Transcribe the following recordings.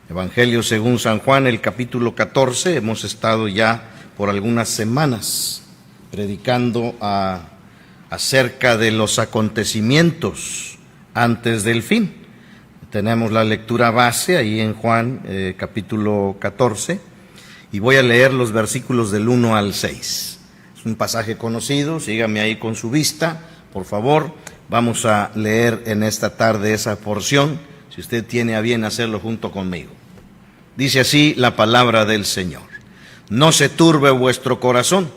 Evangelio según San Juan, el capítulo 14. Hemos estado ya por algunas semanas predicando acerca de los acontecimientos antes del fin. Tenemos la lectura base ahí en Juan capítulo 14 y voy a leer los versículos del 1 al 6. Es un pasaje conocido, sígame ahí con su vista, por favor. Vamos a leer en esta tarde esa porción, si usted tiene a bien hacerlo junto conmigo. Dice así la palabra del Señor: no se turbe vuestro corazón,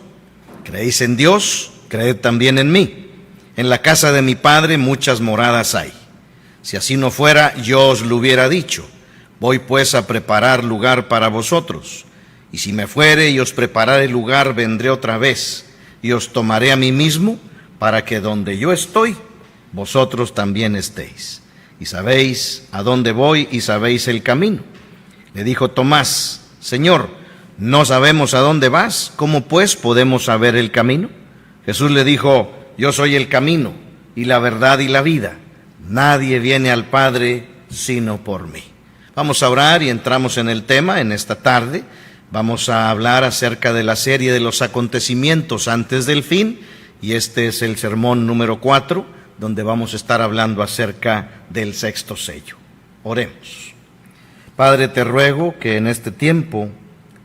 creéis en Dios, creed también en mí. En la casa de mi Padre muchas moradas hay. Si así no fuera, yo os lo hubiera dicho. Voy pues a preparar lugar para vosotros. Y si me fuere y os preparare lugar, vendré otra vez, y os tomaré a mí mismo, para que donde yo estoy, vosotros también estéis. Y sabéis a dónde voy y sabéis el camino. Le dijo Tomás: Señor, no sabemos a dónde vas, ¿cómo pues podemos saber el camino? Jesús le dijo: yo soy el camino y la verdad y la vida. Nadie viene al Padre sino por mí. Vamos a orar y entramos en el tema en esta tarde. Vamos a hablar acerca de la serie de los acontecimientos antes del fin, y este es el sermón número 4, donde vamos a estar hablando acerca del sexto sello. Oremos. Padre, te ruego que en este tiempo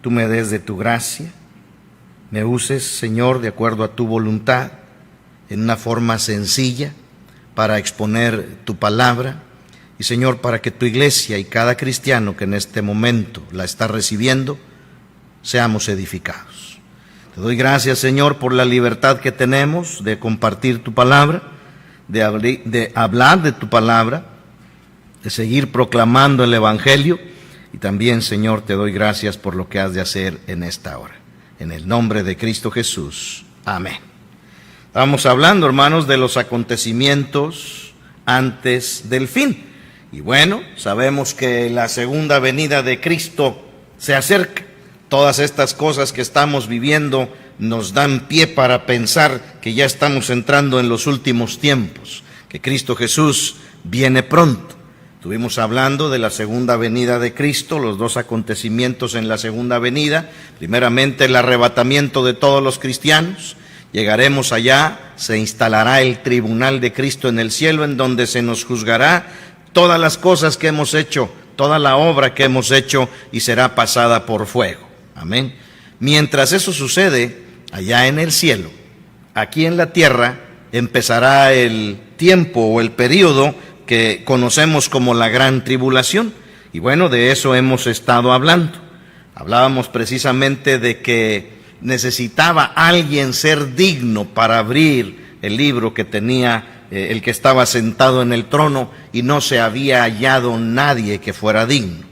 tú me des de tu gracia, me uses, Señor, de acuerdo a tu voluntad, en una forma sencilla, para exponer tu palabra, y Señor, para que tu iglesia y cada cristiano que en este momento la está recibiendo, seamos edificados. Te doy gracias, Señor, por la libertad que tenemos de compartir tu palabra, de hablar de tu palabra, de seguir proclamando el Evangelio, y también, Señor, te doy gracias por lo que has de hacer en esta hora. En el nombre de Cristo Jesús. Amén. Estamos hablando, hermanos, de los acontecimientos antes del fin. Y bueno, sabemos que la segunda venida de Cristo se acerca. Todas estas cosas que estamos viviendo nos dan pie para pensar que ya estamos entrando en los últimos tiempos, que Cristo Jesús viene pronto. Estuvimos hablando de la segunda venida de Cristo, los dos acontecimientos en la segunda venida. Primeramente, el arrebatamiento de todos los cristianos. Llegaremos allá, se instalará el tribunal de Cristo en el cielo, en donde se nos juzgará todas las cosas que hemos hecho, toda la obra que hemos hecho, y será pasada por fuego. Amén. Mientras eso sucede, allá en el cielo, aquí en la tierra, empezará el tiempo o el período que conocemos como la gran tribulación. Y bueno, de eso hemos estado hablando. Hablábamos precisamente de que necesitaba alguien ser digno para abrir el libro que tenía el que estaba sentado en el trono, y no se había hallado nadie que fuera digno.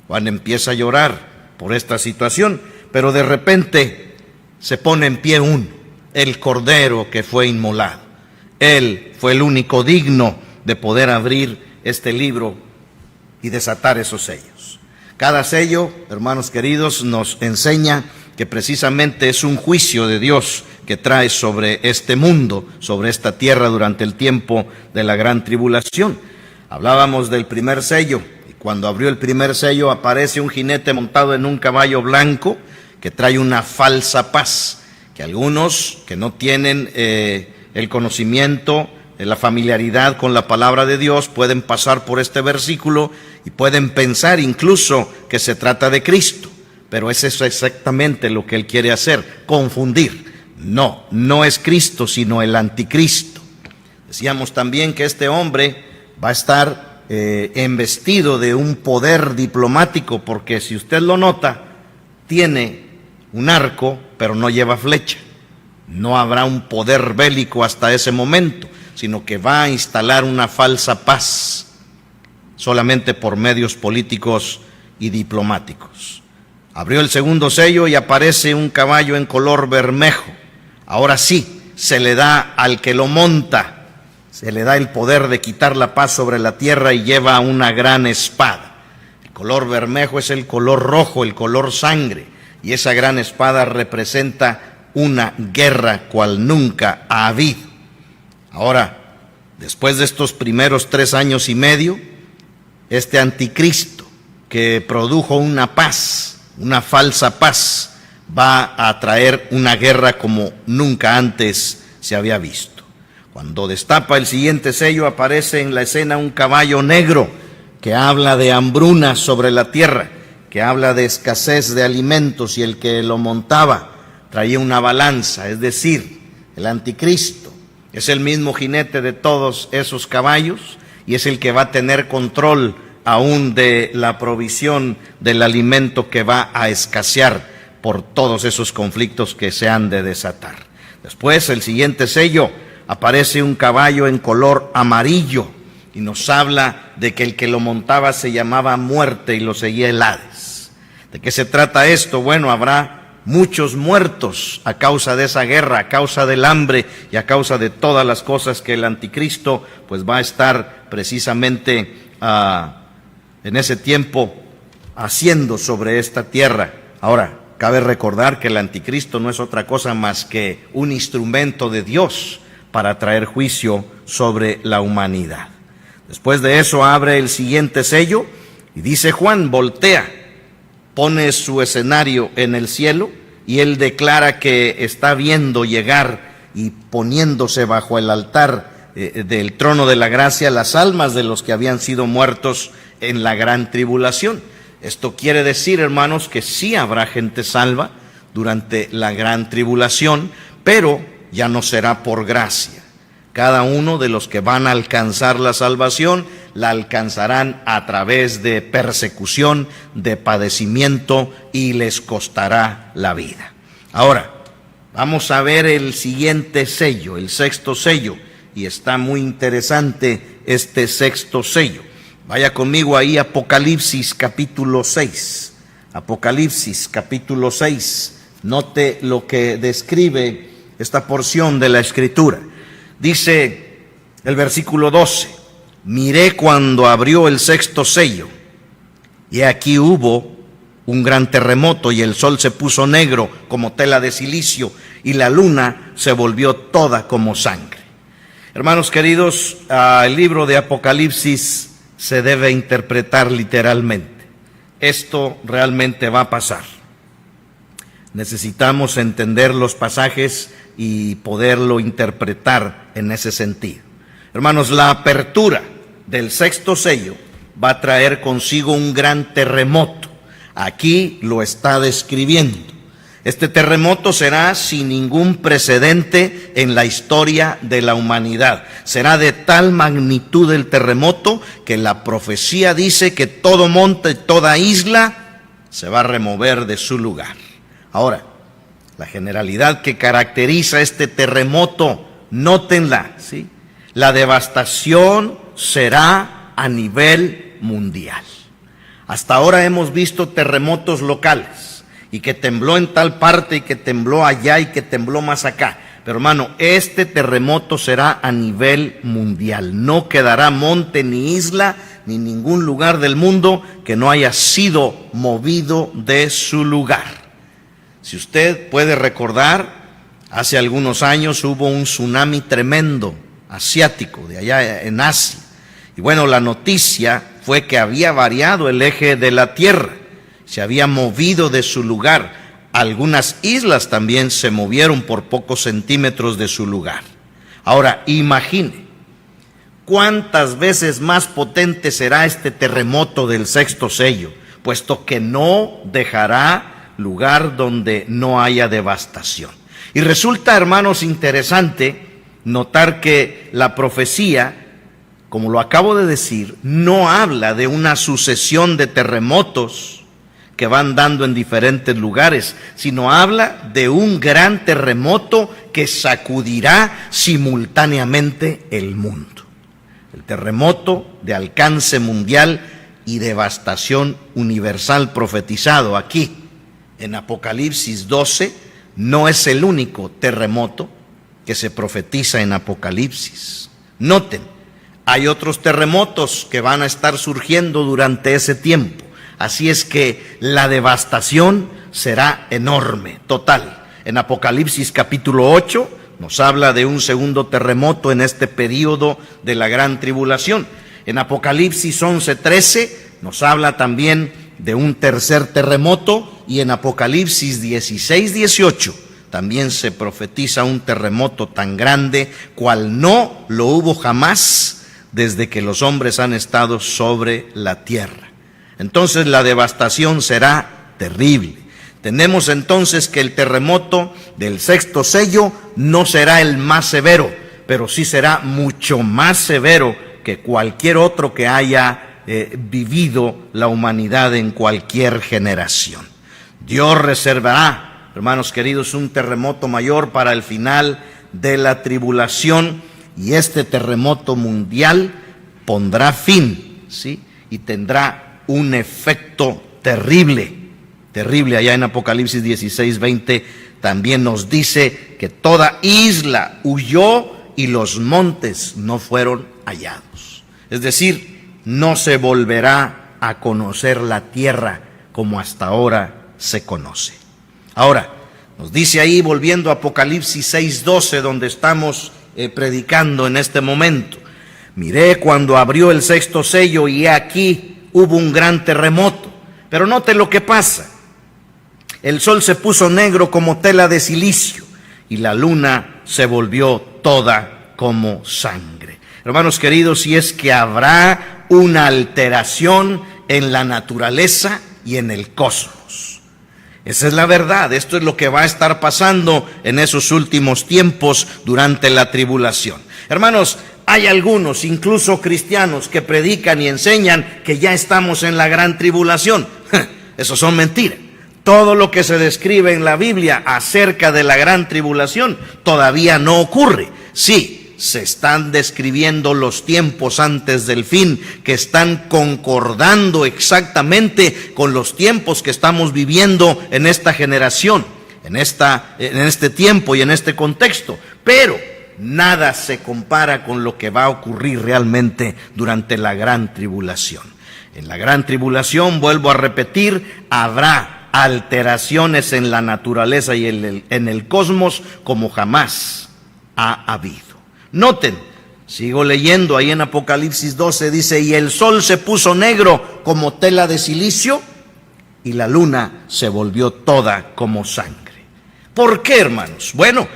Juan empieza a llorar por esta situación, pero de repente se pone en pie uno, el Cordero que fue inmolado. Él fue el único digno de poder abrir este libro y desatar esos sellos. Cada sello, hermanos queridos, nos enseña que precisamente es un juicio de Dios que trae sobre este mundo, sobre esta tierra durante el tiempo de la gran tribulación. Hablábamos del primer sello, y cuando abrió el primer sello aparece un jinete montado en un caballo blanco que trae una falsa paz, que algunos que no tienen el conocimiento, la familiaridad con la palabra de Dios, pueden pasar por este versículo y pueden pensar incluso que se trata de Cristo. Pero es eso exactamente lo que él quiere hacer, confundir. No, no es Cristo, sino el anticristo. Decíamos también que este hombre va a estar embestido de un poder diplomático, porque si usted lo nota, tiene un arco, pero no lleva flecha. No habrá un poder bélico hasta ese momento, sino que va a instalar una falsa paz, solamente por medios políticos y diplomáticos. Abrió el segundo sello y aparece un caballo en color bermejo. Ahora sí, se le da al que lo monta, se le da el poder de quitar la paz sobre la tierra, y lleva una gran espada. El color bermejo es el color rojo, el color sangre, y esa gran espada representa una guerra cual nunca ha habido. Ahora, después de estos primeros 3 años y medio, este anticristo que produjo una paz, una falsa paz, va a traer una guerra como nunca antes se había visto. Cuando destapa el siguiente sello, aparece en la escena un caballo negro que habla de hambruna sobre la tierra, que habla de escasez de alimentos, y el que lo montaba traía una balanza, es decir, el anticristo es el mismo jinete de todos esos caballos y es el que va a tener control aún de la provisión del alimento que va a escasear por todos esos conflictos que se han de desatar. Después, el siguiente sello, aparece un caballo en color amarillo y nos habla de que el que lo montaba se llamaba Muerte y lo seguía el Hades. ¿De qué se trata esto? Bueno, habrá muchos muertos a causa de esa guerra, a causa del hambre y a causa de todas las cosas que el anticristo pues va a estar precisamente en ese tiempo haciendo sobre esta tierra. Ahora, cabe recordar que el anticristo no es otra cosa más que un instrumento de Dios para traer juicio sobre la humanidad. Después de eso abre el siguiente sello y dice Juan, voltea, pone su escenario en el cielo y él declara que está viendo llegar y poniéndose bajo el altar del trono de la gracia las almas de los que habían sido muertos en la gran tribulación. Esto quiere decir, hermanos, que sí habrá gente salva durante la gran tribulación, pero ya no será por gracia. Cada uno de los que van a alcanzar la salvación, la alcanzarán a través de persecución, de padecimiento, y les costará la vida. Ahora, vamos a ver el siguiente sello, el sexto sello, y está muy interesante este sexto sello. Vaya conmigo ahí, Apocalipsis capítulo 6. Apocalipsis capítulo 6. Note lo que describe esta porción de la Escritura. Dice el versículo 12: miré cuando abrió el sexto sello, y aquí hubo un gran terremoto, y el sol se puso negro como tela de silicio, y la luna se volvió toda como sangre. Hermanos queridos, el libro de Apocalipsis se debe interpretar literalmente. Esto realmente va a pasar. Necesitamos entender los pasajes y poderlo interpretar en ese sentido. Hermanos, la apertura del sexto sello va a traer consigo un gran terremoto. Aquí lo está describiendo. Este terremoto será sin ningún precedente en la historia de la humanidad. Será de tal magnitud el terremoto que la profecía dice que todo monte, toda isla se va a remover de su lugar. Ahora, la generalidad que caracteriza este terremoto, nótenla, ¿sí? La devastación será a nivel mundial. Hasta ahora hemos visto terremotos locales, y que tembló en tal parte, y que tembló allá, y que tembló más acá. Pero hermano, este terremoto será a nivel mundial. No quedará monte, ni isla, ni ningún lugar del mundo que no haya sido movido de su lugar. Si usted puede recordar, hace algunos años hubo un tsunami tremendo, asiático, de allá en Asia. Y bueno, la noticia fue que había variado el eje de la Tierra, se había movido de su lugar. Algunas islas también se movieron por pocos centímetros de su lugar. Ahora, imagine, ¿cuántas veces más potente será este terremoto del sexto sello? Puesto que no dejará lugar donde no haya devastación. Y resulta, hermanos, interesante notar que la profecía, como lo acabo de decir, no habla de una sucesión de terremotos que van dando en diferentes lugares, sino habla de un gran terremoto que sacudirá simultáneamente el mundo. El terremoto de alcance mundial y devastación universal profetizado aquí en Apocalipsis 12 no es el único terremoto que se profetiza en Apocalipsis. Noten, hay otros terremotos que van a estar surgiendo durante ese tiempo. Así es que la devastación será enorme, total. En Apocalipsis capítulo 8 nos habla de un segundo terremoto en este período de la gran tribulación. En Apocalipsis 11:13 nos habla también de un tercer terremoto, y en Apocalipsis 16:18 también se profetiza un terremoto tan grande cual no lo hubo jamás desde que los hombres han estado sobre la tierra. Entonces la devastación será terrible. Tenemos entonces que el terremoto del sexto sello no será el más severo, pero sí será mucho más severo que cualquier otro que haya vivido la humanidad en cualquier generación. Dios reservará, hermanos queridos, un terremoto mayor para el final de la tribulación, y este terremoto mundial pondrá fin, ¿sí? Y tendrá un efecto terrible. Allá en Apocalipsis 16:20 también nos dice que toda isla huyó y los montes no fueron hallados. Es decir, no se volverá a conocer la tierra como hasta ahora se conoce. Ahora, nos dice ahí, volviendo a Apocalipsis 6:12, donde estamos predicando en este momento: miré cuando abrió el sexto sello y he aquí hubo un gran terremoto. Pero note lo que pasa. El sol se puso negro como tela de silicio y la luna se volvió toda como sangre. Hermanos queridos, si es que habrá una alteración en la naturaleza y en el cosmos. Esa es la verdad. Esto es lo que va a estar pasando en esos últimos tiempos durante la tribulación. Hermanos, hay algunos, incluso cristianos, que predican y enseñan que ya estamos en la gran tribulación. Eso son mentiras. Todo lo que se describe en la Biblia acerca de la gran tribulación todavía no ocurre. Sí, se están describiendo los tiempos antes del fin, que están concordando exactamente con los tiempos que estamos viviendo en esta generación, en este tiempo y en este contexto. Pero nada se compara con lo que va a ocurrir realmente durante la gran tribulación. En la gran tribulación, vuelvo a repetir, habrá alteraciones en la naturaleza y en el cosmos como jamás ha habido. Noten, sigo leyendo ahí en Apocalipsis 12, dice: y el sol se puso negro como tela de silicio y la luna se volvió toda como sangre. ¿Por qué, hermanos? Bueno,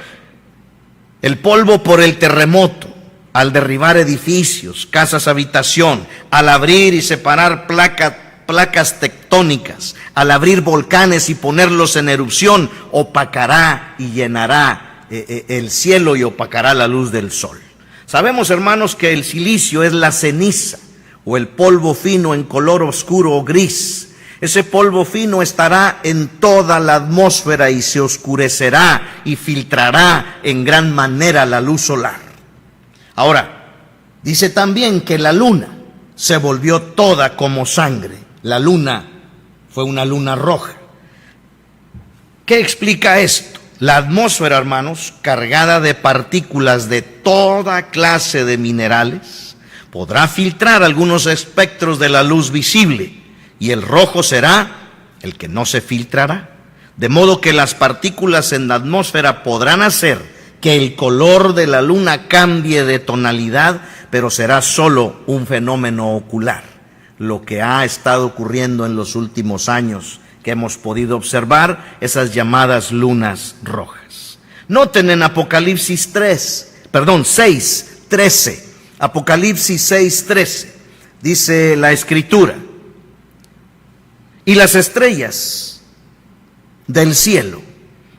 el polvo por el terremoto, al derribar edificios, casas habitación, al abrir y separar placas tectónicas, al abrir volcanes y ponerlos en erupción, opacará y llenará el cielo y opacará la luz del sol. Sabemos, hermanos, que el silicio es la ceniza o el polvo fino en color oscuro o gris. Ese polvo fino estará en toda la atmósfera y se oscurecerá y filtrará en gran manera la luz solar. Ahora, dice también que la luna se volvió toda como sangre. La luna fue una luna roja. ¿Qué explica esto? La atmósfera, hermanos, cargada de partículas de toda clase de minerales, podrá filtrar algunos espectros de la luz visible, y el rojo será el que no se filtrará. De modo que las partículas en la atmósfera podrán hacer que el color de la luna cambie de tonalidad, pero será solo un fenómeno ocular, lo que ha estado ocurriendo en los últimos años, que hemos podido observar, esas llamadas lunas rojas. Noten en Apocalipsis 6:13, Apocalipsis 6:13, dice la Escritura: y las estrellas del cielo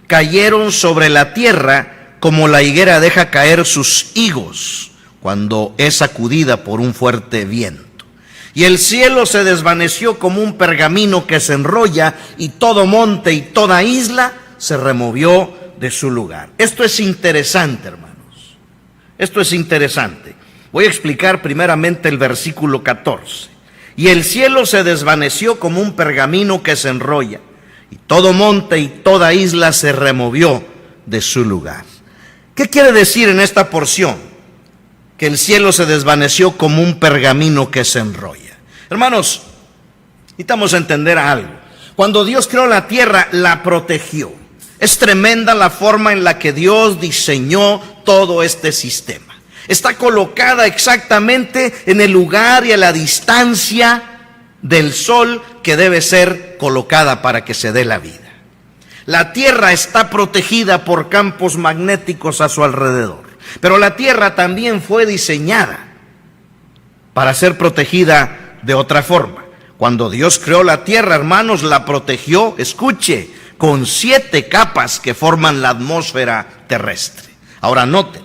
cayeron sobre la tierra como la higuera deja caer sus higos cuando es sacudida por un fuerte viento. Y el cielo se desvaneció como un pergamino que se enrolla, y todo monte y toda isla se removió de su lugar. Esto es interesante, hermanos. Esto es interesante. Voy a explicar primeramente el versículo 14. Y el cielo se desvaneció como un pergamino que se enrolla, y todo monte y toda isla se removió de su lugar. ¿Qué quiere decir en esta porción? Que el cielo se desvaneció como un pergamino que se enrolla. Hermanos, necesitamos entender algo. Cuando Dios creó la tierra, la protegió. Es tremenda la forma en la que Dios diseñó todo este sistema. Está colocada exactamente en el lugar y a la distancia del sol que debe ser colocada para que se dé la vida. La Tierra está protegida por campos magnéticos a su alrededor, pero la Tierra también fue diseñada para ser protegida de otra forma. Cuando Dios creó la Tierra, hermanos, la protegió, escuche, con 7 capas que forman la atmósfera terrestre. Ahora noten,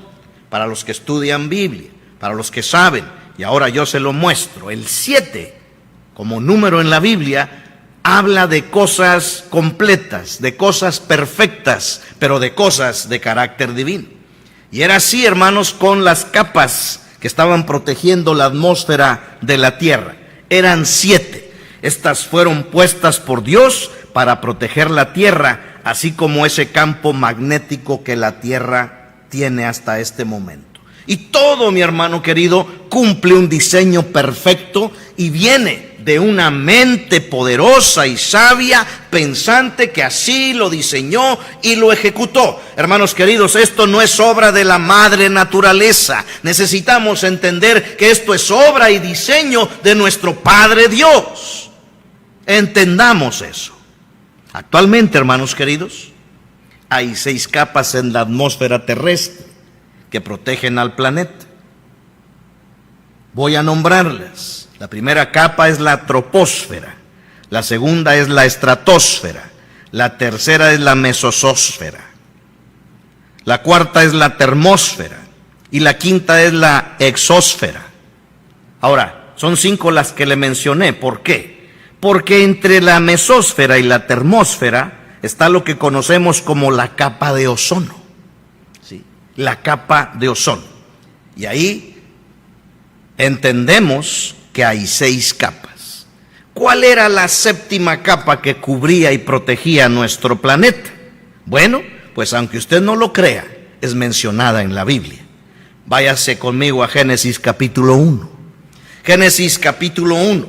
para los que estudian Biblia, para los que saben, y ahora yo se lo muestro, el 7 como número en la Biblia habla de cosas completas, de cosas perfectas, pero de cosas de carácter divino. Y era así, hermanos, con las capas que estaban protegiendo la atmósfera de la Tierra. Eran 7. Estas fueron puestas por Dios para proteger la Tierra, así como ese campo magnético que la Tierra tiene hasta este momento. Y todo, mi hermano querido, cumple un diseño perfecto y viene de una mente poderosa y sabia, pensante, que así lo diseñó y lo ejecutó. Hermanos queridos, esto no es obra de la madre naturaleza. Necesitamos entender que esto es obra y diseño de nuestro Padre Dios. Entendamos eso. Actualmente, hermanos queridos, hay 6 capas en la atmósfera terrestre que protegen al planeta. Voy a nombrarlas. La primera capa es la troposfera, la segunda es la estratosfera, la tercera es la mesosfera, la cuarta es la termósfera y la quinta es la exósfera. Ahora, son 5 las que le mencioné. ¿Por qué? Porque entre la mesósfera y la termósfera está lo que conocemos como la capa de ozono. ¿Sí? La capa de ozono. Y ahí entendemos que hay 6 capas. ¿Cuál era la 7ª capa que cubría y protegía nuestro planeta? Bueno, pues aunque usted no lo crea, es mencionada en la Biblia. Váyase conmigo a Génesis capítulo 1. Génesis capítulo 1.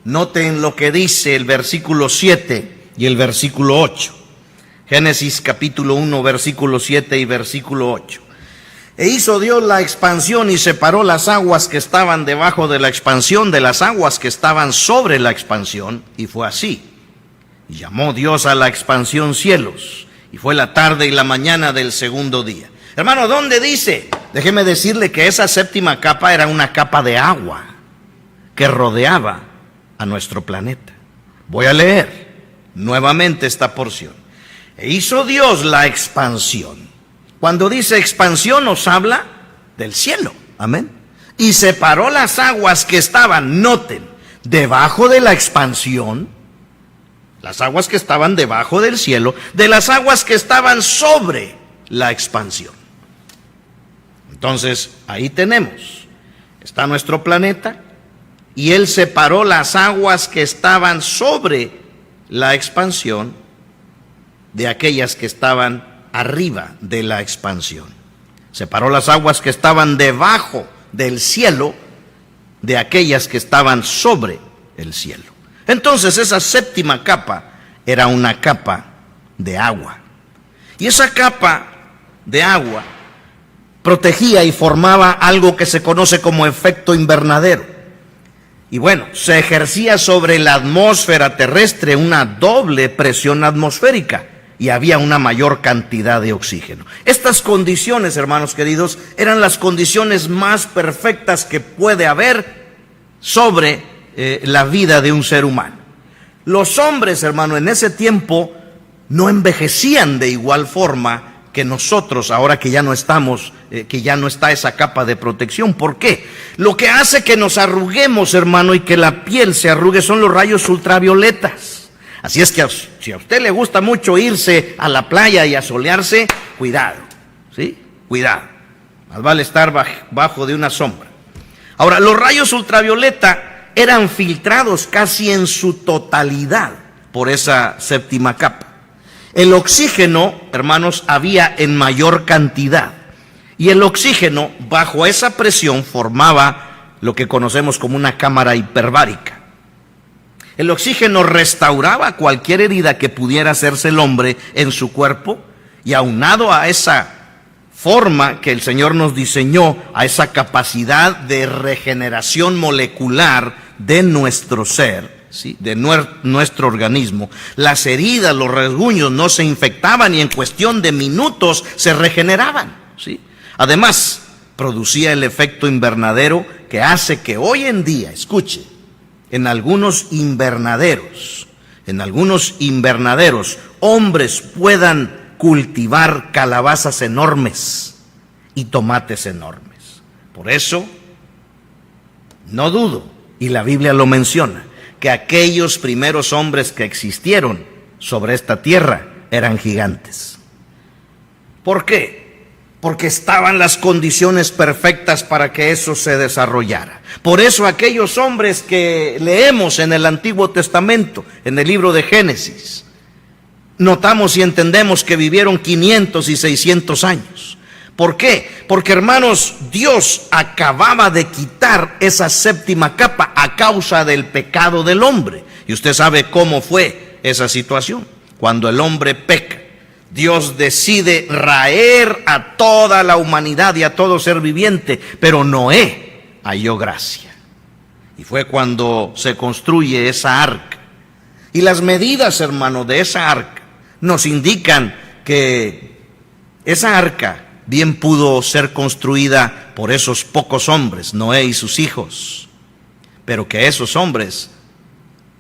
Noten lo que dice el versículo 7 y el versículo 8. Génesis capítulo 1, versículo 7 y versículo 8. E hizo Dios la expansión y separó las aguas que estaban debajo de la expansión de las aguas que estaban sobre la expansión, y fue así. Y llamó Dios a la expansión cielos, y fue la tarde y la mañana del segundo día. Hermano, ¿dónde dice? Déjeme decirle que esa 7ª capa era una capa de agua que rodeaba a nuestro planeta. Voy a leer nuevamente esta porción. E hizo Dios la expansión. Cuando dice expansión nos habla del cielo, amén. Y separó las aguas que estaban, noten, debajo de la expansión, las aguas que estaban debajo del cielo, de las aguas que estaban sobre la expansión. Entonces, ahí tenemos, está nuestro planeta, y Él separó las aguas que estaban sobre la expansión de aquellas que estaban arriba de la expansión. Separó las aguas que estaban debajo del cielo de aquellas que estaban sobre el cielo. Entonces esa 7ª capa era una capa de agua. Y esa capa de agua protegía y formaba algo que se conoce como efecto invernadero. Y bueno, se ejercía sobre la atmósfera terrestre una doble presión atmosférica y había una mayor cantidad de oxígeno. Estas condiciones, hermanos queridos, eran las condiciones más perfectas que puede haber sobre la vida de un ser humano. Los hombres, hermano, en ese tiempo no envejecían de igual forma que nosotros, ahora que ya no estamos, que ya no está esa capa de protección. ¿Por qué? Lo que hace que nos arruguemos, hermano, y que la piel se arrugue son los rayos ultravioletas. Así es que si a usted le gusta mucho irse a la playa y a solearse, cuidado, ¿sí? Cuidado. Más vale estar bajo de una sombra. Ahora, los rayos ultravioleta eran filtrados casi en su totalidad por esa 7ª capa. El oxígeno, hermanos, había en mayor cantidad. Y el oxígeno, bajo esa presión, formaba lo que conocemos como una cámara hiperbárica. El oxígeno restauraba cualquier herida que pudiera hacerse el hombre en su cuerpo, y aunado a esa forma que el Señor nos diseñó, a esa capacidad de regeneración molecular de nuestro ser, ¿sí?, de nuestro organismo, las heridas, los rasguños no se infectaban y en cuestión de minutos se regeneraban, ¿sí? Además, producía el efecto invernadero que hace que hoy en día, escuche, en algunos invernaderos, hombres puedan cultivar calabazas enormes y tomates enormes. Por eso, no dudo, y la Biblia lo menciona, que aquellos primeros hombres que existieron sobre esta tierra eran gigantes. ¿Por qué? Porque estaban las condiciones perfectas para que eso se desarrollara. Por eso aquellos hombres que leemos en el Antiguo Testamento, en el libro de Génesis, notamos y entendemos que vivieron 500 y 600 años. ¿Por qué? Porque, hermanos, Dios acababa de quitar esa séptima capa a causa del pecado del hombre. Y usted sabe cómo fue esa situación. Cuando el hombre peca, Dios decide raer a toda la humanidad y a todo ser viviente, pero Noé halló gracia. Y fue cuando se construye esa arca. Y las medidas, hermano, de esa arca nos indican que esa arca bien pudo ser construida por esos pocos hombres, Noé y sus hijos, pero que esos hombres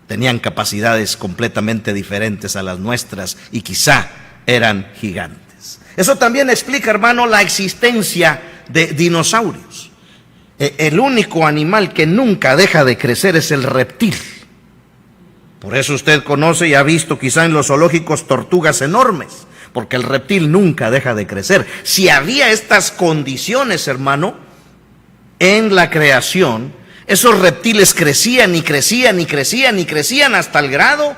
tenían capacidades completamente diferentes a las nuestras y quizá eran gigantes. Eso también explica, hermano, la existencia de dinosaurios. El único animal que nunca deja de crecer es el reptil. Por eso usted conoce y ha visto quizá en los zoológicos tortugas enormes, porque el reptil nunca deja de crecer. Si había estas condiciones, hermano, en la creación, esos reptiles crecían y crecían y crecían y crecían hasta el grado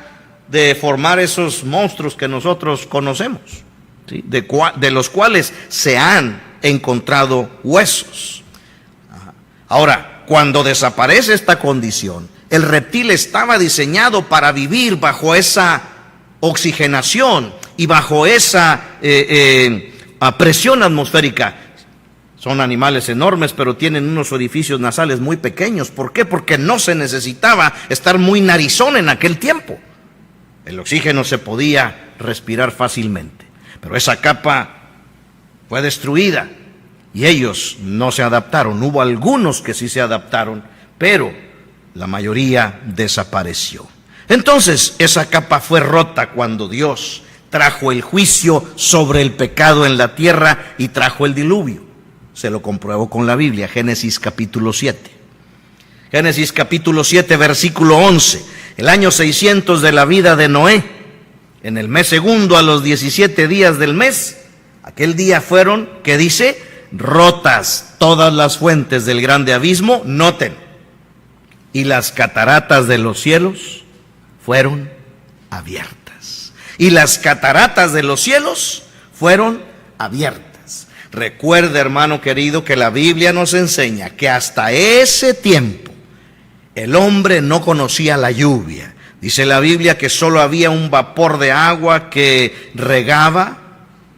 de formar esos monstruos que nosotros conocemos, ¿sí?, de los cuales se han encontrado huesos. Ahora, cuando desaparece esta condición, el reptil estaba diseñado para vivir bajo esa oxigenación y bajo esa presión atmosférica. Son animales enormes, pero tienen unos orificios nasales muy pequeños. ¿Por qué? Porque no se necesitaba estar muy narizón en aquel tiempo. El oxígeno se podía respirar fácilmente. Pero esa capa fue destruida y ellos no se adaptaron. Hubo algunos que sí se adaptaron, pero la mayoría desapareció. Entonces, esa capa fue rota cuando Dios trajo el juicio sobre el pecado en la tierra y trajo el diluvio. Se lo compruebo con la Biblia, Génesis capítulo 7. Génesis capítulo 7, versículo 11. El año 600 de la vida de Noé, en el mes segundo, a los 17 días del mes, aquel día fueron, ¿qué dice? Rotas todas las fuentes del grande abismo, noten, y las cataratas de los cielos fueron abiertas. Y las cataratas de los cielos fueron abiertas. Recuerda, hermano querido, que la Biblia nos enseña que hasta ese tiempo el hombre no conocía la lluvia. Dice la Biblia que solo había un vapor de agua que regaba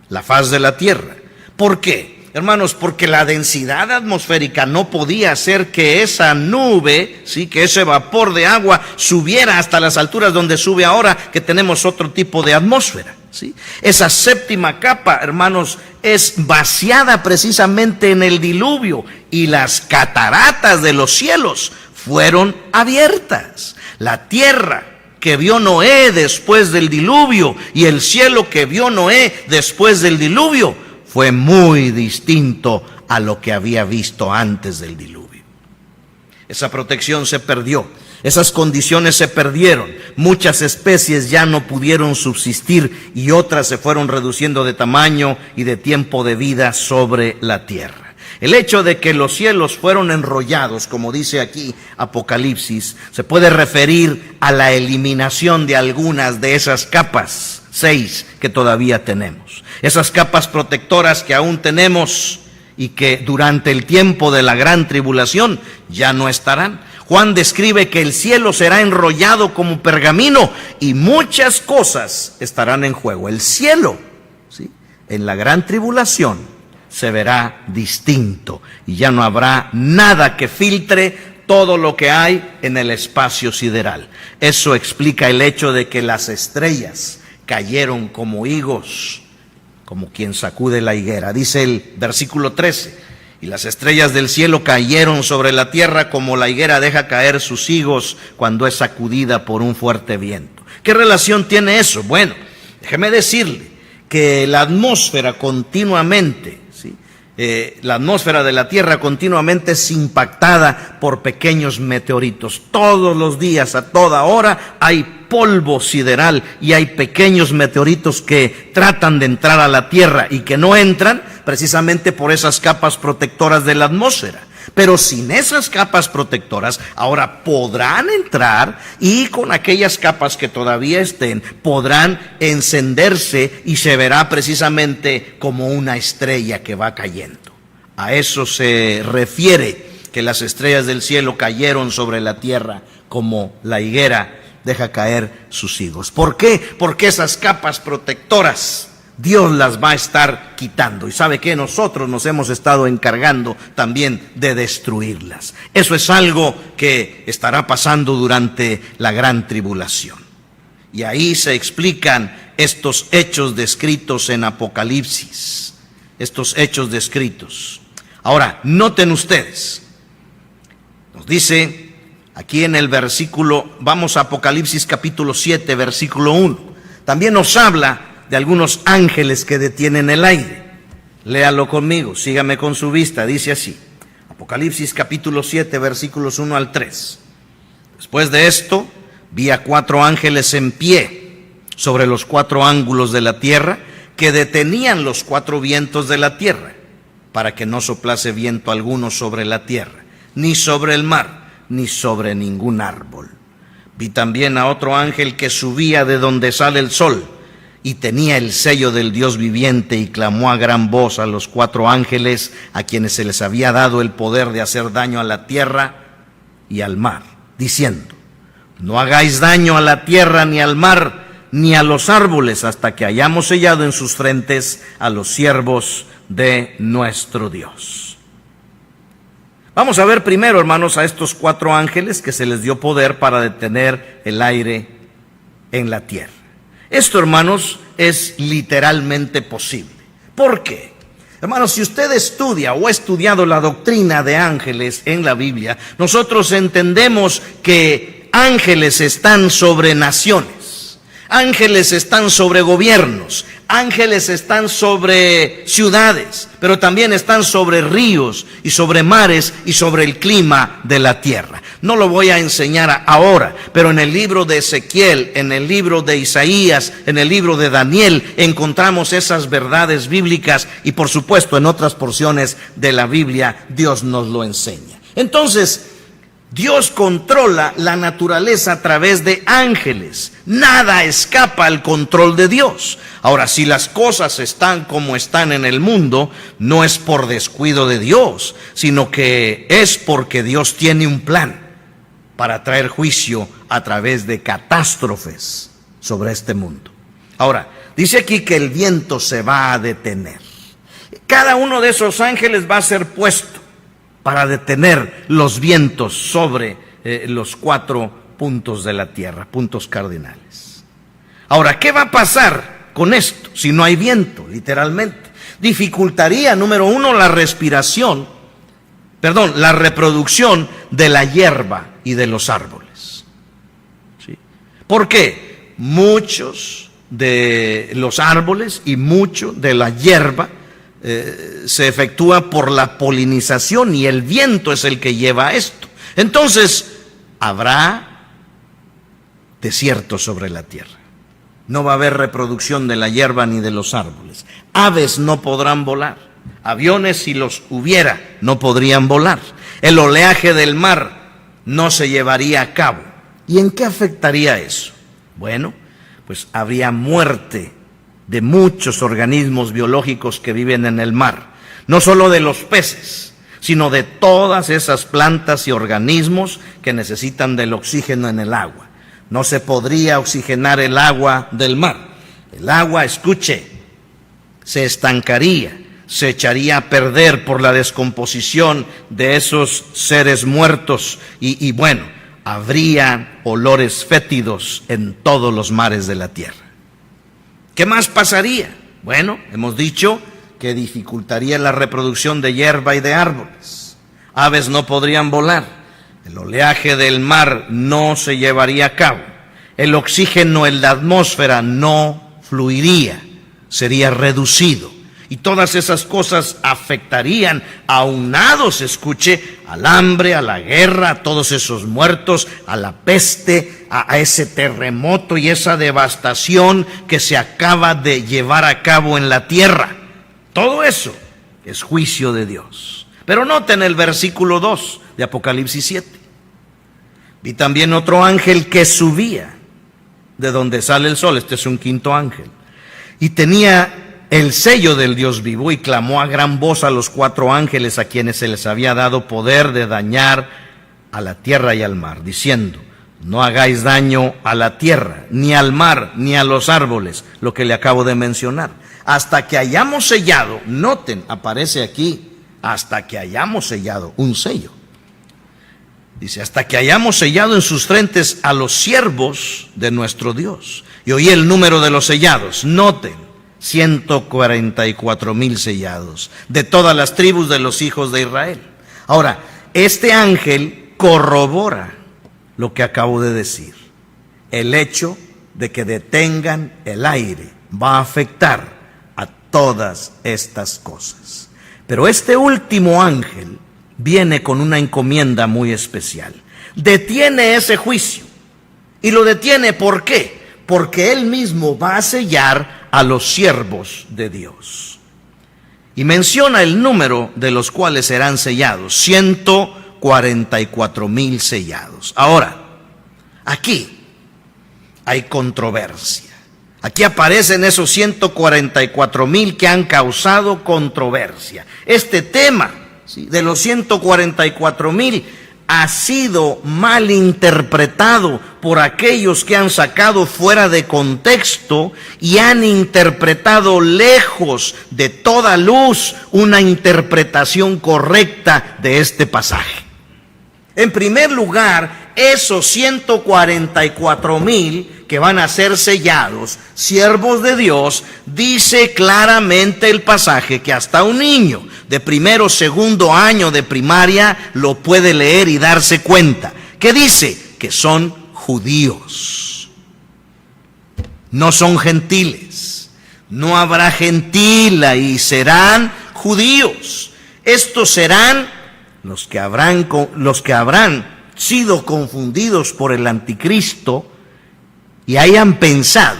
la faz de la tierra. ¿Por qué? Hermanos, porque la densidad atmosférica no podía hacer que esa nube, sí, que ese vapor de agua subiera hasta las alturas donde sube ahora, que tenemos otro tipo de atmósfera, ¿sí? Esa séptima capa, hermanos, es vaciada precisamente en el diluvio y las cataratas de los cielos fueron abiertas. La tierra que vio Noé después del diluvio y el cielo que vio Noé después del diluvio fue muy distinto a lo que había visto antes del diluvio. Esa protección se perdió, esas condiciones se perdieron, muchas especies ya no pudieron subsistir y otras se fueron reduciendo de tamaño y de tiempo de vida sobre la tierra. El hecho de que los cielos fueron enrollados, como dice aquí Apocalipsis, se puede referir a la eliminación de algunas de esas capas, 6 que todavía tenemos. Esas capas protectoras que aún tenemos y que durante el tiempo de la gran tribulación ya no estarán. Juan describe que el cielo será enrollado como pergamino y muchas cosas estarán en juego. El cielo, ¿sí?, en la gran tribulación se verá distinto y ya no habrá nada que filtre todo lo que hay en el espacio sideral. Eso explica el hecho de que las estrellas cayeron como higos, como quien sacude la higuera. Dice el versículo 13, y las estrellas del cielo cayeron sobre la tierra como la higuera deja caer sus higos cuando es sacudida por un fuerte viento. ¿Qué relación tiene eso? Bueno, déjeme decirle que la atmósfera continuamente, la atmósfera de la Tierra continuamente es impactada por pequeños meteoritos. Todos los días, a toda hora, hay polvo sideral y hay pequeños meteoritos que tratan de entrar a la Tierra y que no entran precisamente por esas capas protectoras de la atmósfera. Pero sin esas capas protectoras, ahora podrán entrar y con aquellas capas que todavía estén, podrán encenderse y se verá precisamente como una estrella que va cayendo. A eso se refiere que las estrellas del cielo cayeron sobre la tierra como la higuera deja caer sus higos. ¿Por qué? Porque esas capas protectoras Dios las va a estar quitando. Y sabe que nosotros nos hemos estado encargando también de destruirlas. Eso es algo que estará pasando durante la gran tribulación. Y ahí se explican estos hechos descritos en Apocalipsis. Estos hechos descritos. Ahora, noten ustedes. Nos dice aquí en el versículo, vamos a Apocalipsis capítulo 7, versículo 1. También nos habla de algunos ángeles que detienen el aire. Léalo conmigo, sígame con su vista, dice así. Apocalipsis capítulo 7, versículos 1 al 3. Después de esto, vi a 4 ángeles en pie sobre los 4 ángulos de la tierra, que detenían los 4 vientos de la tierra, para que no soplase viento alguno sobre la tierra, ni sobre el mar, ni sobre ningún árbol. Vi también a otro ángel que subía de donde sale el sol, y tenía el sello del Dios viviente, y clamó a gran voz a los 4 ángeles a quienes se les había dado el poder de hacer daño a la tierra y al mar, diciendo: no hagáis daño a la tierra ni al mar ni a los árboles hasta que hayamos sellado en sus frentes a los siervos de nuestro Dios. Vamos a ver primero, hermanos, a estos 4 ángeles que se les dio poder para detener el aire en la tierra. Esto, hermanos, es literalmente posible. ¿Por qué? Hermanos, si usted estudia o ha estudiado la doctrina de ángeles en la Biblia, nosotros entendemos que ángeles están sobre naciones, ángeles están sobre gobiernos, ángeles están sobre ciudades, pero también están sobre ríos y sobre mares y sobre el clima de la tierra. No lo voy a enseñar ahora, pero en el libro de Ezequiel, en el libro de Isaías, en el libro de Daniel, encontramos esas verdades bíblicas y por supuesto en otras porciones de la Biblia Dios nos lo enseña. Entonces, Dios controla la naturaleza a través de ángeles. Nada escapa al control de Dios. Ahora, si las cosas están como están en el mundo, no es por descuido de Dios, sino que es porque Dios tiene un plan para traer juicio a través de catástrofes sobre este mundo. Ahora, dice aquí que el viento se va a detener. Cada uno de esos ángeles va a ser puesto para detener los vientos sobre los 4 puntos de la tierra, puntos cardinales. Ahora, ¿qué va a pasar con esto si no hay viento, literalmente? Dificultaría, número 1, la reproducción de la hierba y de los árboles. ¿Sí? ¿Por qué? Muchos de los árboles y mucho de la hierba se efectúa por la polinización y el viento es el que lleva a esto. Entonces, habrá desierto sobre la tierra. No va a haber reproducción de la hierba ni de los árboles. Aves no podrán volar. Aviones, si los hubiera, no podrían volar. El oleaje del mar no se llevaría a cabo. ¿Y en qué afectaría eso? Bueno, pues habría muerte de muchos organismos biológicos que viven en el mar, no solo de los peces, sino de todas esas plantas y organismos que necesitan del oxígeno en el agua. No se podría oxigenar el agua del mar. El agua, escuche, se estancaría, se echaría a perder por la descomposición de esos seres muertos y bueno, habría olores fétidos en todos los mares de la tierra. ¿Qué más pasaría? Bueno, hemos dicho que dificultaría la reproducción de hierba y de árboles. Aves no podrían volar. El oleaje del mar no se llevaría a cabo. El oxígeno en la atmósfera no fluiría, sería reducido. Y todas esas cosas afectarían, aunados, escuche, al hambre, a la guerra, a todos esos muertos, a la peste, a ese terremoto y esa devastación que se acaba de llevar a cabo en la tierra. Todo eso es juicio de Dios. Pero noten el versículo 2 de Apocalipsis 7. Vi también otro ángel que subía de donde sale el sol. Este es un quinto ángel. Y tenía el sello del Dios vivo y clamó a gran voz a los 4 ángeles a quienes se les había dado poder de dañar a la tierra y al mar, diciendo: no hagáis daño a la tierra, ni al mar, ni a los árboles, lo que le acabo de mencionar, hasta que hayamos sellado. Noten, aparece aquí, hasta que hayamos sellado un sello. Dice, hasta que hayamos sellado en sus frentes a los siervos de nuestro Dios. Y oí el número de los sellados. Noten, 144,000 sellados, de todas las tribus de los hijos de Israel. Ahora, este ángel corrobora lo que acabo de decir. El hecho de que detengan el aire va a afectar a todas estas cosas. Pero este último ángel viene con una encomienda muy especial. Detiene ese juicio. Y lo detiene, ¿por qué? Porque él mismo va a sellar a los siervos de Dios. Y menciona el número de los cuales serán sellados, 144,000 sellados. Ahora, aquí hay controversia. Aquí aparecen esos 144,000 que han causado controversia. Este tema, ¿sí?, de los 144,000 ha sido mal interpretado por aquellos que han sacado fuera de contexto y han interpretado lejos de toda luz una interpretación correcta de este pasaje. En primer lugar, esos 144,000 que van a ser sellados, siervos de Dios, dice claramente el pasaje que hasta un niño de primero o segundo año de primaria lo puede leer y darse cuenta. ¿Qué dice? Que son judíos. No son gentiles. No habrá gentil ahí, serán judíos. Estos serán los que habrán sido confundidos por el anticristo y hayan pensado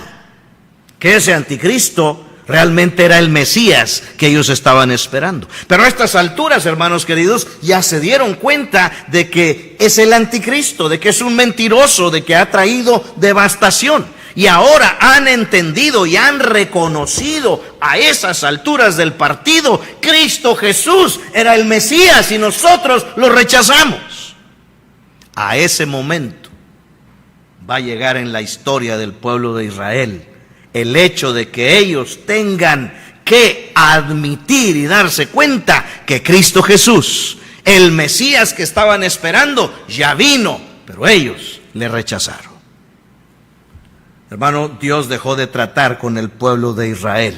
que ese anticristo realmente era el Mesías que ellos estaban esperando. Pero a estas alturas, hermanos queridos, ya se dieron cuenta de que es el anticristo, de que es un mentiroso, de que ha traído devastación. Y ahora han entendido y han reconocido a esas alturas del partido, Cristo Jesús era el Mesías y nosotros lo rechazamos. A ese momento va a llegar en la historia del pueblo de Israel el hecho de que ellos tengan que admitir y darse cuenta que Cristo Jesús, el Mesías que estaban esperando, ya vino, pero ellos le rechazaron. Hermano, Dios dejó de tratar con el pueblo de Israel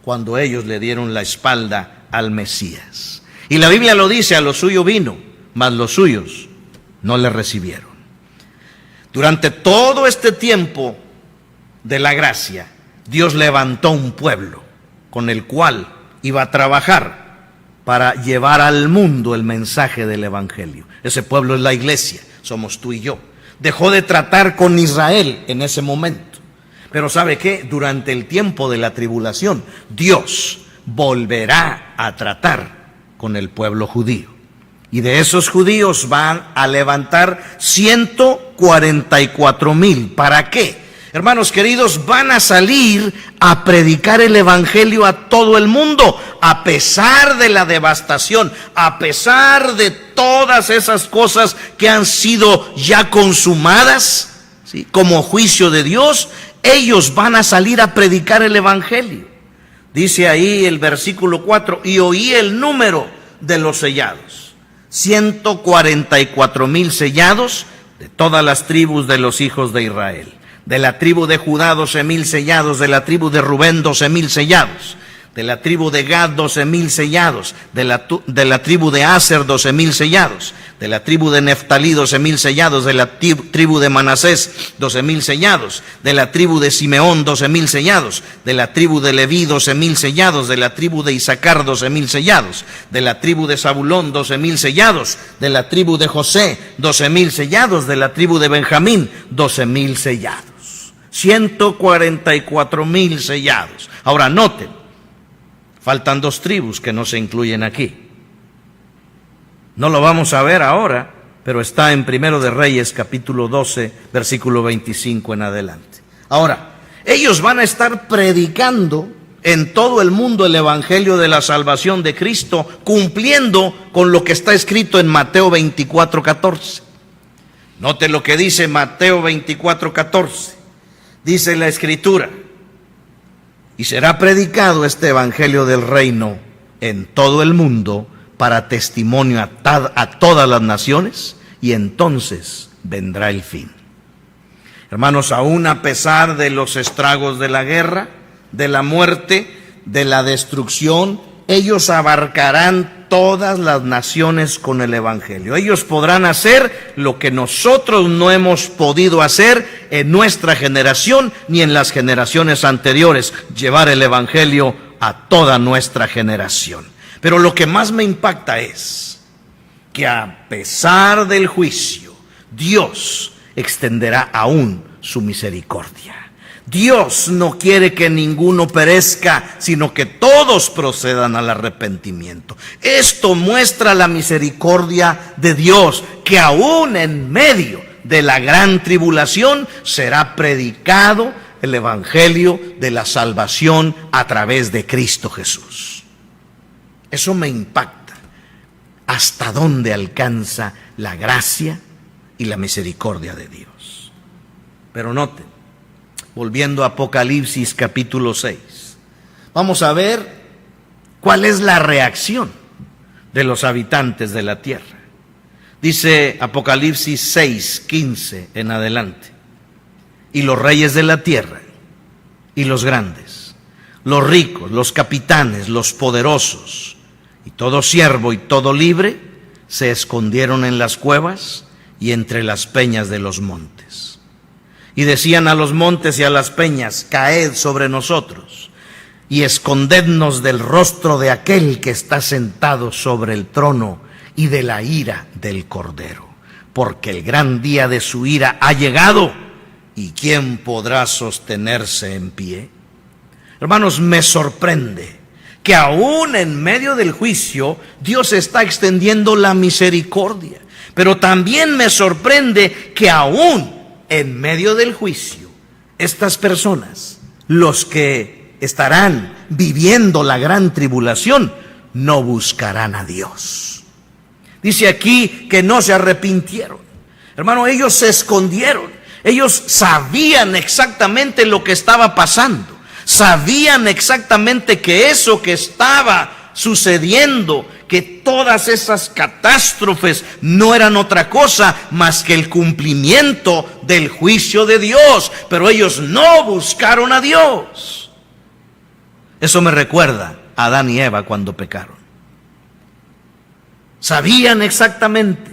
cuando ellos le dieron la espalda al Mesías. Y la Biblia lo dice, a lo suyo vino, mas los suyos no le recibieron. Durante todo este tiempo de la gracia, Dios levantó un pueblo con el cual iba a trabajar para llevar al mundo el mensaje del Evangelio. Ese pueblo es la iglesia, somos tú y yo. Dejó de tratar con Israel en ese momento. Pero ¿sabe qué? Durante el tiempo de la tribulación, Dios volverá a tratar con el pueblo judío. Y de esos judíos van a levantar 144,000. ¿Para qué? Hermanos queridos, van a salir a predicar el Evangelio a todo el mundo, a pesar de la devastación, a pesar de todas esas cosas que han sido ya consumadas, ¿sí?, como juicio de Dios. Ellos van a salir a predicar el Evangelio. Dice ahí el versículo 4, y oí el número de los sellados. 144,000 sellados de todas las tribus de los hijos de Israel. De la tribu de Judá 12,000 sellados, de la tribu de Rubén 12,000 sellados, de la tribu de Gad 12,000 sellados, de la tribu de Aser 12,000 sellados, de la tribu de Neftalí 12,000 sellados, de la tribu de Manasés 12,000 sellados, de la tribu de Simeón 12,000 sellados, de la tribu de Leví 12,000 sellados, de la tribu de Isaacar 12,000 sellados, de la tribu de Zabulón 12,000 sellados, de la tribu de José 12,000 sellados, de la tribu de Benjamín 12,000 sellados. 144,000 sellados. Ahora noten, faltan 2 tribus que no se incluyen aquí. No lo vamos a ver ahora, pero está en Primero de Reyes, capítulo 12, versículo 25 en adelante. Ahora, ellos van a estar predicando en todo el mundo el evangelio de la salvación de Cristo, cumpliendo con lo que está escrito en Mateo 24:14. Note lo que dice Mateo 24:14. Dice la Escritura: y será predicado este evangelio del reino en todo el mundo para testimonio a todas las naciones, y entonces vendrá el fin. Hermanos, aún a pesar de los estragos de la guerra, de la muerte, de la destrucción, ellos abarcarán todas las naciones con el evangelio. Ellos podrán hacer lo que nosotros no hemos podido hacer en nuestra generación ni en las generaciones anteriores, llevar el evangelio a toda nuestra generación. Pero lo que más me impacta es que a pesar del juicio, Dios extenderá aún su misericordia. Dios no quiere que ninguno perezca, sino que todos procedan al arrepentimiento. Esto muestra la misericordia de Dios, que aún en medio de la gran tribulación será predicado el evangelio de la salvación a través de Cristo Jesús. Eso me impacta. ¿Hasta dónde alcanza la gracia y la misericordia de Dios? Pero noten, volviendo a Apocalipsis capítulo 6, vamos a ver cuál es la reacción de los habitantes de la tierra. Dice Apocalipsis 6:15 en adelante: y los reyes de la tierra, y los grandes, los ricos, los capitanes, los poderosos, y todo siervo y todo libre, se escondieron en las cuevas y entre las peñas de los montes. Y decían a los montes y a las peñas: caed sobre nosotros, y escondednos del rostro de aquel que está sentado sobre el trono y de la ira del Cordero, porque el gran día de su ira ha llegado, y ¿quién podrá sostenerse en pie? Hermanos, me sorprende que aún en medio del juicio Dios está extendiendo la misericordia, pero también me sorprende que aún en medio del juicio estas personas, los que estarán viviendo la gran tribulación, no buscarán a Dios. Dice aquí que no se arrepintieron. Hermano, ellos se escondieron. Ellos sabían exactamente lo que estaba pasando. Sabían exactamente que eso que estaba sucediendo, que todas esas catástrofes no eran otra cosa más que el cumplimiento del juicio de Dios. Pero ellos no buscaron a Dios. Eso me recuerda a Adán y Eva cuando pecaron. Sabían exactamente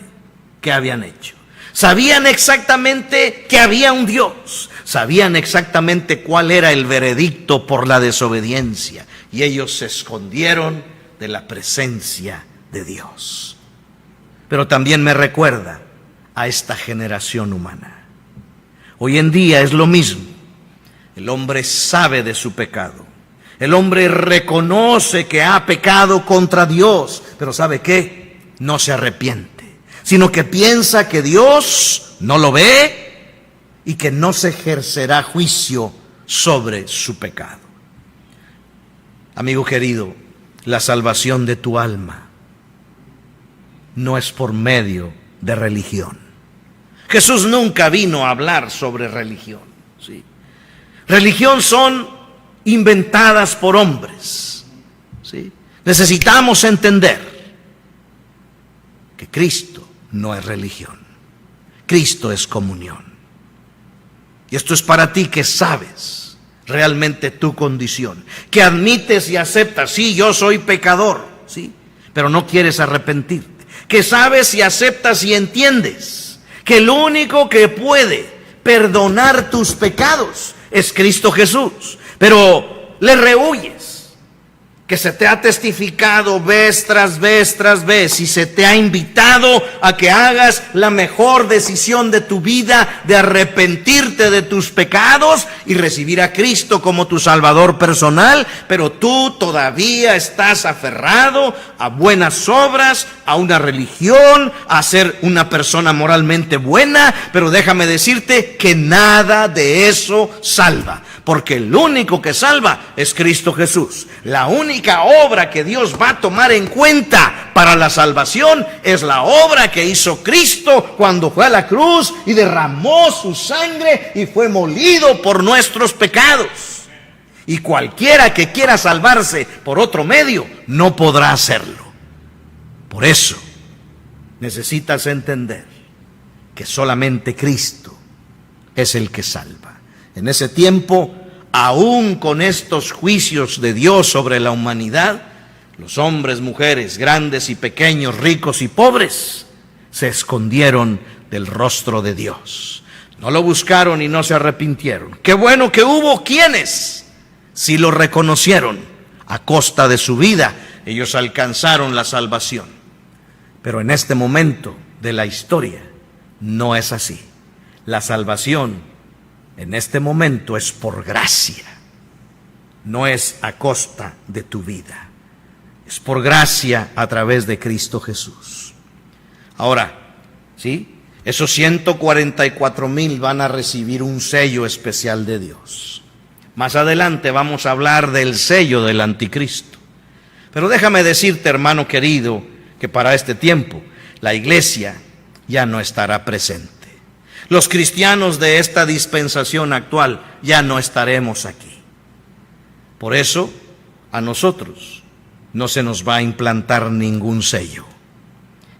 qué habían hecho. Sabían exactamente que había un Dios. Sabían exactamente cuál era el veredicto por la desobediencia. Y ellos se escondieron de la presencia de Dios. Pero también me recuerda a esta generación humana. Hoy en día es lo mismo. El hombre sabe de su pecado. El hombre reconoce que ha pecado contra Dios. Pero ¿sabe qué? No se arrepiente, sino que piensa que Dios no lo ve y que no se ejercerá juicio sobre su pecado. Amigo querido, la salvación de tu alma no es por medio de religión. Jesús nunca vino a hablar sobre religión, ¿sí? Religión son inventadas por hombres, ¿sí? Necesitamos entender que Cristo no es religión, Cristo es comunión. Y esto es para ti que sabes realmente tu condición, que admites y aceptas, sí, yo soy pecador, ¿sí? Pero no quieres arrepentirte, que sabes y aceptas y entiendes que el único que puede perdonar tus pecados es Cristo Jesús, pero le rehuyes, que se te ha testificado vez tras vez tras vez y se te ha invitado a que hagas la mejor decisión de tu vida, de arrepentirte de tus pecados y recibir a Cristo como tu Salvador personal, pero tú todavía estás aferrado a buenas obras, a una religión, a ser una persona moralmente buena, pero déjame decirte que nada de eso salva. Porque el único que salva es Cristo Jesús. La única obra que Dios va a tomar en cuenta para la salvación es la obra que hizo Cristo cuando fue a la cruz y derramó su sangre y fue molido por nuestros pecados. Y cualquiera que quiera salvarse por otro medio no podrá hacerlo. Por eso necesitas entender que solamente Cristo es el que salva. En ese tiempo, aún con estos juicios de Dios sobre la humanidad, los hombres, mujeres, grandes y pequeños, ricos y pobres, se escondieron del rostro de Dios. No lo buscaron y no se arrepintieron. Qué bueno que hubo quienes sí lo reconocieron. A costa de su vida, ellos alcanzaron la salvación. Pero en este momento de la historia, no es así. La salvación en este momento es por gracia, no es a costa de tu vida, es por gracia a través de Cristo Jesús. Ahora, ¿sí? Esos 144,000 van a recibir un sello especial de Dios. Más adelante vamos a hablar del sello del anticristo. Pero déjame decirte, hermano querido, que para este tiempo la iglesia ya no estará presente. Los cristianos de esta dispensación actual ya no estaremos aquí. Por eso, a nosotros no se nos va a implantar ningún sello.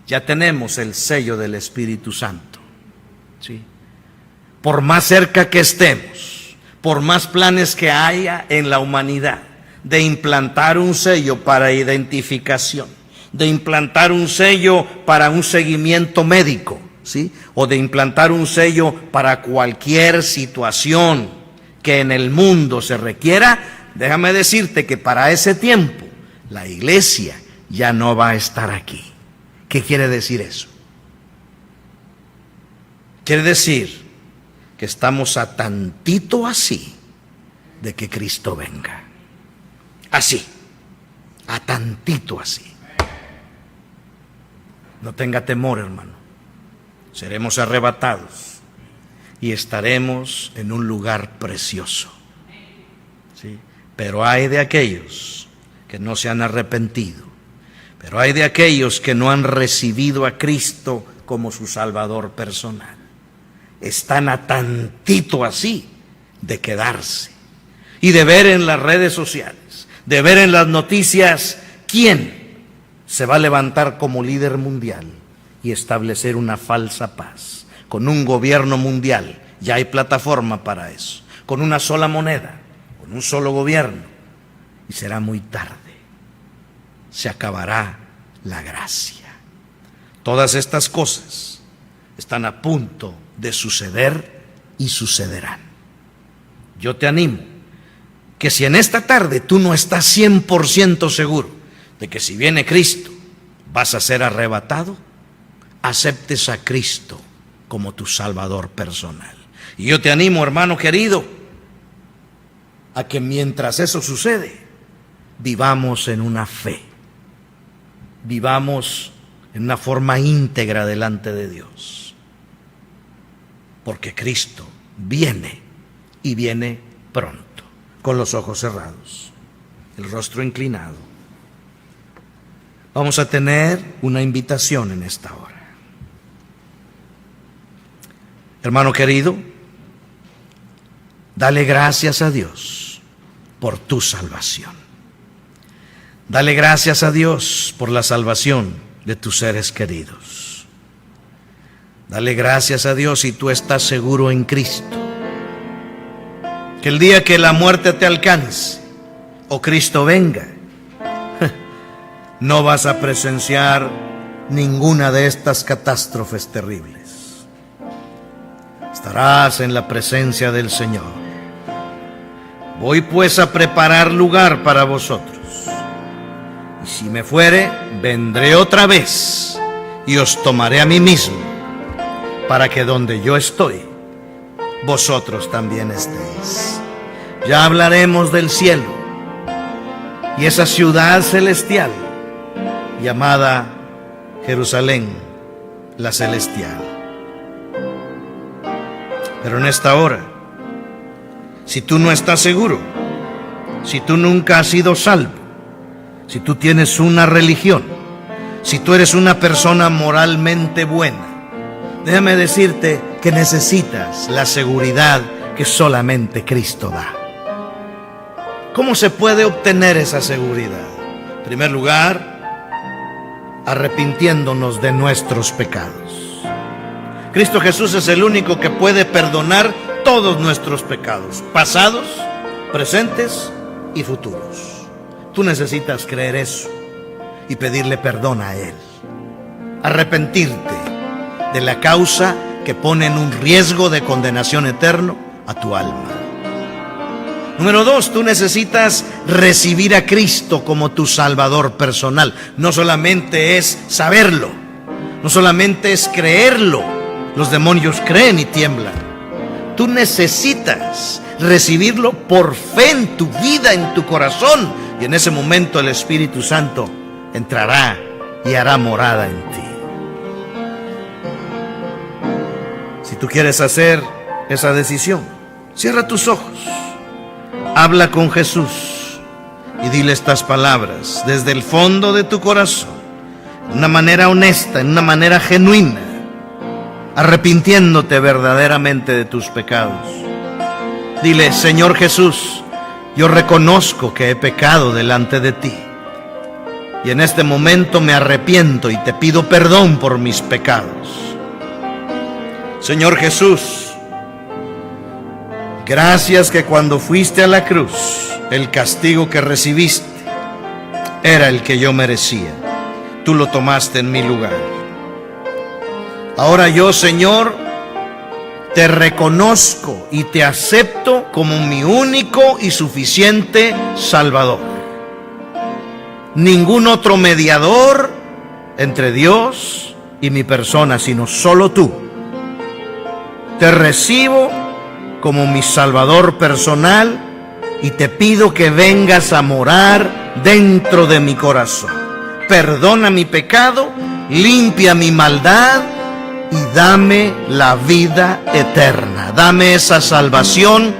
Ya tenemos el sello del Espíritu Santo, ¿sí? Por más cerca que estemos, por más planes que haya en la humanidad de implantar un sello para identificación, de implantar un sello para un seguimiento médico, ¿sí? O de implantar un sello para cualquier situación que en el mundo se requiera, déjame decirte que para ese tiempo la iglesia ya no va a estar aquí. ¿Qué quiere decir eso? Quiere decir que estamos a tantito así de que Cristo venga. Así, a tantito así. No tenga temor, hermano. Seremos arrebatados y estaremos en un lugar precioso, ¿sí? Pero hay de aquellos que no se han arrepentido, pero hay de aquellos que no han recibido a Cristo como su Salvador personal. Están a tantito así de quedarse y de ver en las redes sociales, de ver en las noticias quién se va a levantar como líder mundial y establecer una falsa paz, con un gobierno mundial. Ya hay plataforma para eso, con una sola moneda, con un solo gobierno, y será muy tarde. Se acabará la gracia. Todas estas cosas están a punto de suceder y sucederán. Yo te animo que si en esta tarde tú no estás 100% seguro de que si viene Cristo vas a ser arrebatado, aceptes a Cristo como tu Salvador personal. Y yo te animo, hermano querido, a que mientras eso sucede, vivamos en una fe, vivamos en una forma íntegra delante de Dios, porque Cristo viene y viene pronto, con los ojos cerrados, el rostro inclinado. Vamos a tener una invitación en esta hora. Hermano querido, dale gracias a Dios por tu salvación. Dale gracias a Dios por la salvación de tus seres queridos. Dale gracias a Dios si tú estás seguro en Cristo. Que el día que la muerte te alcance o Cristo venga, no vas a presenciar ninguna de estas catástrofes terribles. Estarás en la presencia del Señor. Voy pues a preparar lugar para vosotros. Y si me fuere, vendré otra vez y os tomaré a mí mismo, para que donde yo estoy, vosotros también estéis. Ya hablaremos del cielo y esa ciudad celestial llamada Jerusalén, la celestial. Pero en esta hora, si tú no estás seguro, si tú nunca has sido salvo, si tú tienes una religión, si tú eres una persona moralmente buena, déjame decirte que necesitas la seguridad que solamente Cristo da. ¿Cómo se puede obtener esa seguridad? En primer lugar, arrepintiéndonos de nuestros pecados. Cristo Jesús es el único que puede perdonar todos nuestros pecados, pasados, presentes y futuros. Tú necesitas creer eso y pedirle perdón a Él. Arrepentirte de la causa que pone en un riesgo de condenación eterno a tu alma. Número 2, tú necesitas recibir a Cristo como tu Salvador personal. No solamente es saberlo, no solamente es creerlo. Los demonios creen y tiemblan. Tú necesitas recibirlo por fe en tu vida, en tu corazón. Y en ese momento el Espíritu Santo entrará y hará morada en ti. Si tú quieres hacer esa decisión, cierra tus ojos, habla con Jesús y dile estas palabras desde el fondo de tu corazón, de una manera honesta, en una manera genuina, arrepintiéndote verdaderamente de tus pecados. Dile: Señor Jesús, yo reconozco que he pecado delante de ti y en este momento me arrepiento y te pido perdón por mis pecados. Señor Jesús, gracias que cuando fuiste a la cruz, el castigo que recibiste era el que yo merecía. Tú lo tomaste en mi lugar. Ahora yo, Señor, te reconozco y te acepto como mi único y suficiente Salvador. Ningún otro mediador entre Dios y mi persona, sino solo tú. Te recibo como mi Salvador personal y te pido que vengas a morar dentro de mi corazón. Perdona mi pecado, limpia mi maldad y dame la vida eterna. Dame esa salvación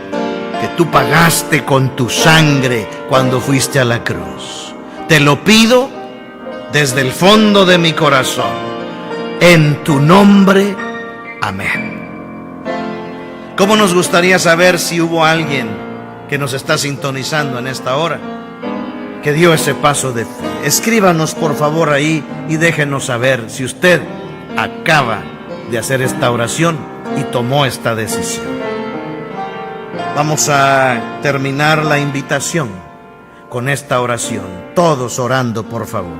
que tú pagaste con tu sangre cuando fuiste a la cruz. Te lo pido desde el fondo de mi corazón. En tu nombre, amén. ¿Cómo nos gustaría saber si hubo alguien que nos está sintonizando en esta hora que dio ese paso de fe? Escríbanos por favor ahí y déjenos saber si usted acaba de hacer esta oración y tomó esta decisión. Vamos a terminar la invitación con esta oración. Todos orando, por favor.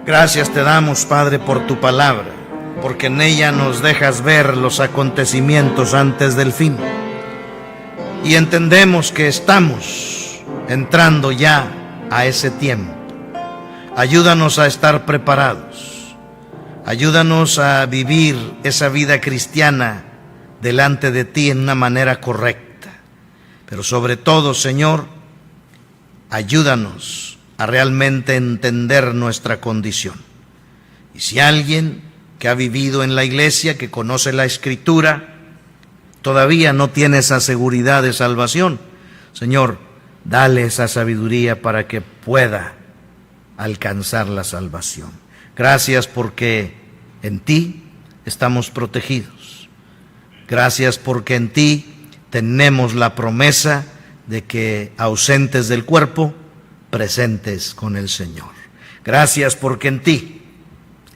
Gracias te damos, Padre, por tu palabra, porque en ella nos dejas ver los acontecimientos antes del fin. Y entendemos que estamos entrando ya a ese tiempo. Ayúdanos a estar preparados. Ayúdanos a vivir esa vida cristiana delante de ti en una manera correcta. Pero sobre todo, Señor, ayúdanos a realmente entender nuestra condición. Y si alguien que ha vivido en la iglesia, que conoce la Escritura, todavía no tiene esa seguridad de salvación, Señor, dale esa sabiduría para que pueda alcanzar la salvación. Gracias porque en ti estamos protegidos. Gracias porque en ti tenemos la promesa de que ausentes del cuerpo, presentes con el Señor. Gracias porque en ti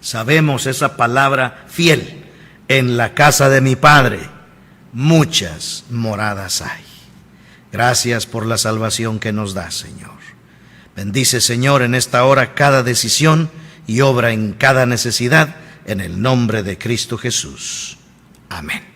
sabemos esa palabra fiel: en la casa de mi Padre muchas moradas hay. Gracias por la salvación que nos das, Señor. Bendice, Señor, en esta hora cada decisión y obra en cada necesidad, en el nombre de Cristo Jesús. Amén.